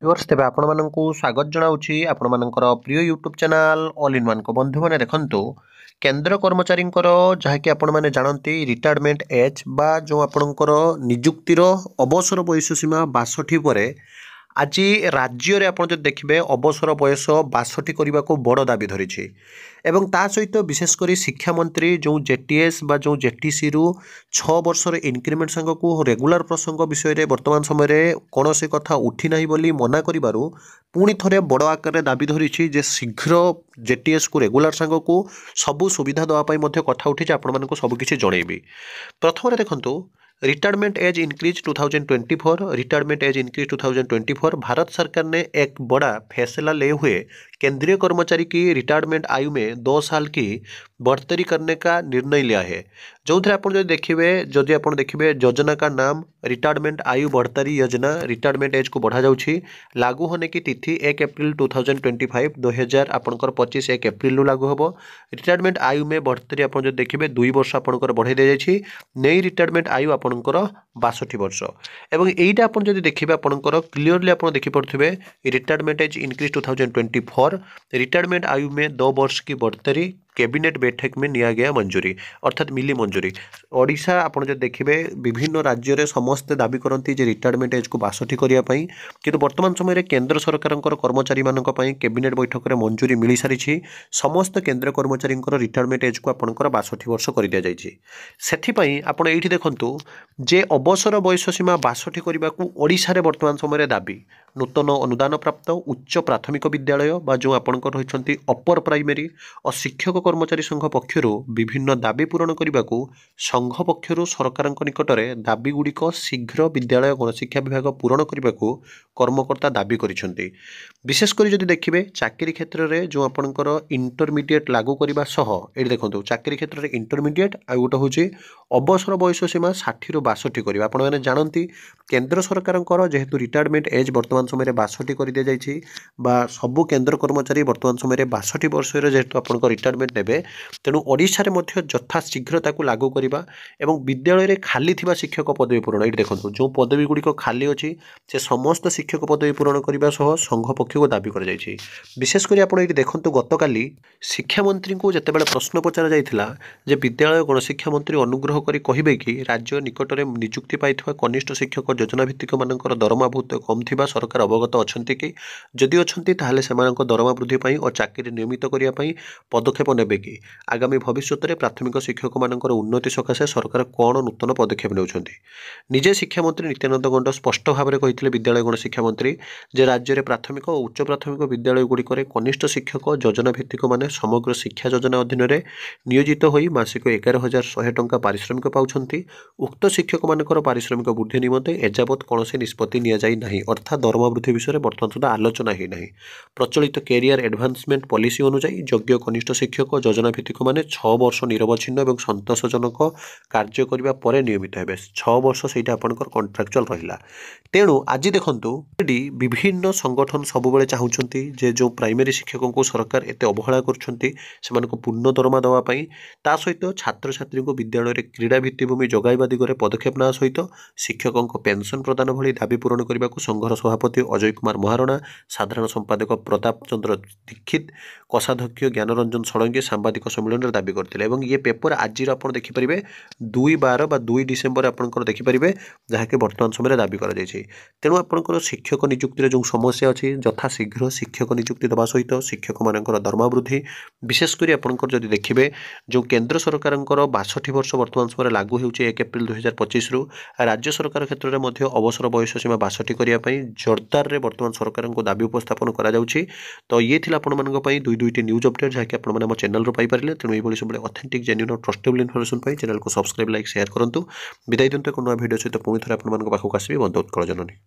Viewers तेबे आपको स्वागत जनाऊँगी आपणकर प्रिय YouTube channel all in one को बंधु मैंने देखंतु केंद्र कर्मचारी जहाँकि आपण मैंने जानती रिटायरमेंट एज बा जो आपणकर निजुक्तिर अवसर बयस सीमा 62 पर आज राज्य रे आपण जब देखिए अवसर बयस 62 करने को बड़ दाबी धरी एवं ता सहित विशेषकर शिक्षा मंत्री जो जेटीएस बा जो जेटीसी रु 6 वर्षर इनक्रिमेंट सांग को रेगुलर प्रसंग विषय में वर्तमान समय कौन से कथा उठी ना बोली मना करिबारु पुणी थे बड़ आकार दाबी धरी जे शीघ्र जेटीएस को रेगुलर सांग को सबू सुविधा देवाई कथा उठी आपण सबकि जनइबी। प्रथम देखंतु retirement age increase 2024 retirement age increase 2024 Bharat सरकार ने एक बड़ा फैसला ले हुए केंद्रीय कर्मचारी की रिटायरमेंट आयु में 2 साल की बढ़ोतरी करने का निर्णय लिया है। जो थे आप देखिए योजना का नाम रिटायरमेंट आयु बढ़ोतरी योजना रिटायरमेंट एज को बढ़ा जाउछि। लागू होने की तिथि 1 अप्रैल 2025 2025 1 अप्रैल लागू हम। रिटायरमेंट आयु में बढ़ोतरी आप देखिए 2 वर्ष आपंकर बढ़ाई दी जाइए। नई रिटायरमेंट आयु आपंकर 62 वर्ष एवं यहीटा आप देखिए आपंकर क्लीयरली आप देखिपे रिटायरमेंट एज इंक्रीज 2024 रिटायरमेंट आयु में 2 वर्ष की बढ़ोतरी कैबिनेट बैठक में निया गया मंजूरी अर्थात मिली मंजूरी। ओडिशा आपन जो देखिए विभिन्न राज्य में समस्ते दाबी करती जे रिटायरमेंट एज को 62 करने किंतु वर्तमान समय केंद्र सरकार कर्मचारी मानी कैबिनेट बैठक में मंजूरी मिल सारी समस्त केंद्र कर्मचारी रिटायरमेंट एज को आपंकर 62 वर्ष कर दि जाइए। से आपड़ ये देखु जे अवसर बयस सीमा 62 करने को ओडिशा वर्तमान समय दाबी नूतन अनुदान प्राप्त उच्च प्राथमिक विद्यालय बा जो आपंकर रही अपर प्राइमेरी और शिक्षक कर्मचारी संघ पक्षर विभिन्न दाबी पूरण करने को संघ पक्षर सरकार निकट में दाबी गुड़िक शीघ्र विद्यालय गणशिक्षा विभाग पूरण करने को कर्मकर्ता दाबी करिसेंती। विशेषकर जदि देखिए चाकरी क्षेत्र में जो आपंकर इंटरमीडिएट लागू करने सह ये देखो चाकरी क्षेत्र में इंटरमीडिएट आ गोटे हूँ अवसर बयस सीमा 60 रु 62 करवा आपण मैंने जानती केंद्र सरकार जेहेतु रिटायरमेंट एज वर्तमान समय 62 कर दि जाइए बा सबू केंद्र कर्मचारी वर्तमान समय 62 वर्ष जेहेतु आप रिटायरमेंट नेबे तेणु ओडिशा रे मध्य यथाशीघ्र ताकू लागू करवा एवं विद्यालय रे खाली थिबा शिक्षक पदवी पूरण ये देखो जो पदवी गुड़िक खाली अच्छी से समस्त शिक्षक पदवी पूरण करने सह संघ पक्ष को दाबी कर जाइए। विशेषकर आप देखु गतकाली शिक्षा मंत्री को जितेबाला प्रश्न पचरा जाइथिला जे विद्यालय गणशिक्षा मंत्री अनुग्रह करी कहिबे कि राज्य निकट में नियुक्ति पाइथिबा कनिष्ठ शिक्षक योजना भित्तिक मानकर दरमा बहुत कम थिबा सरकार अवगत अछंती कि जदि अछंती ताहाले सेमानक दरमा वृद्धि पाई और चाकरी नियमित करिया पाई पदक्षेप नेबे कि आगामी भविष्य में प्राथमिक शिक्षक मानकर उन्नति सकाशे सरकार कौन नूतन पदक्षेप नेउछंती। निजे शिक्षा मंत्री नित्यानंद गंड स्पष्ट भाव में कहिथिले विद्यालय गणशिक्षा मंत्री जे राज्य में प्राथमिक और उच्च प्राथमिक विद्यालय गुड़िक कनिष्ठ शिक्षक योजना भित्तिक माने समग्र शिक्षा योजना अधीन में नियोजित होई मासिक 11,100 टंका पारिश्रमिक पाउछंती। उक्त शिक्षक मानकर पारिश्रमिक वृद्धि निमंते एजावत कौन से निष्पत्ति निया जाई नाही अर्थात दरमा वृद्धि विषय बर्तमान सुधा आलोचना ही नहीं। प्रचलित कैरियर एडवांसमेंट पॉलिसी अनुसार योग्य कनिष्ठ शिक्षक योजना भित्तिक माने 6 वर्ष निरवच्छिन्न और संतोषजनक कार्य करने पर नियमित हे 6 वर्ष से आपंकर कॉन्ट्राक्चुअल रहा। तेणु आज देखु विभिन्न संगठन सबुबले चाहूँगी जे जो प्राइमरी शिक्षकों को सरकार एत अवहेला कर पूर्ण दरमा देवाई ता सहित छात्र छात्री को विद्यालय में क्रीड़ा भित्तिभूमि जगाइबा दिगरे पदक्षेप ना सहित शिक्षकों को पेंशन प्रदान भली दाबी पूरण करने को संघर सभापति अजय कुमार महारणा साधारण संपादक प्रताप चंद्र दीक्षित कोषाध्यक्ष ज्ञानरंजन षडंगी सांबादिक सम्मेलन में दाबी करते ये पेपर आज आप देखिपारे 2/12 बा 2 डिसेम्बर आपंकर देखिपारे जहाँकि वर्तमान समय दाबी कर तेणु आपंकर शिक्षक नियुक्ति जो समस्या अच्छी यथाशीघ्र शिक्षक नियुक्ति देवा सहित शिक्षक मानकर दरमा वृद्धि विशेषकर आपंकर जदि देखिए जो केंद्र सरकार 62 वर्ष वर्तमान समय लागू हो 1 अप्रैल 2025 रु राज्य सरकार क्षेत्र में अवसर बयस सीमा 62 करने जोरदार रे वर्तमान सरकार को दाबी उपस्थापन करा जाउछि। तो ये थिला आपण मानक पई दुईटी न्यूज अपडेट जहाँकि आपण माने चैनल रो पाई पारिले तेणु ये सब ऑथेंटिक जेन्युइन और ट्रस्टेबल इनफॉरमेशन पाई चैनल को सब्सक्राइब लाइक शेयर करंतु। विदाय दिंतु एक नया वीडियो सहित पुणी थे आपण मानक पाखक आसीबे बंद उत्कल जननी।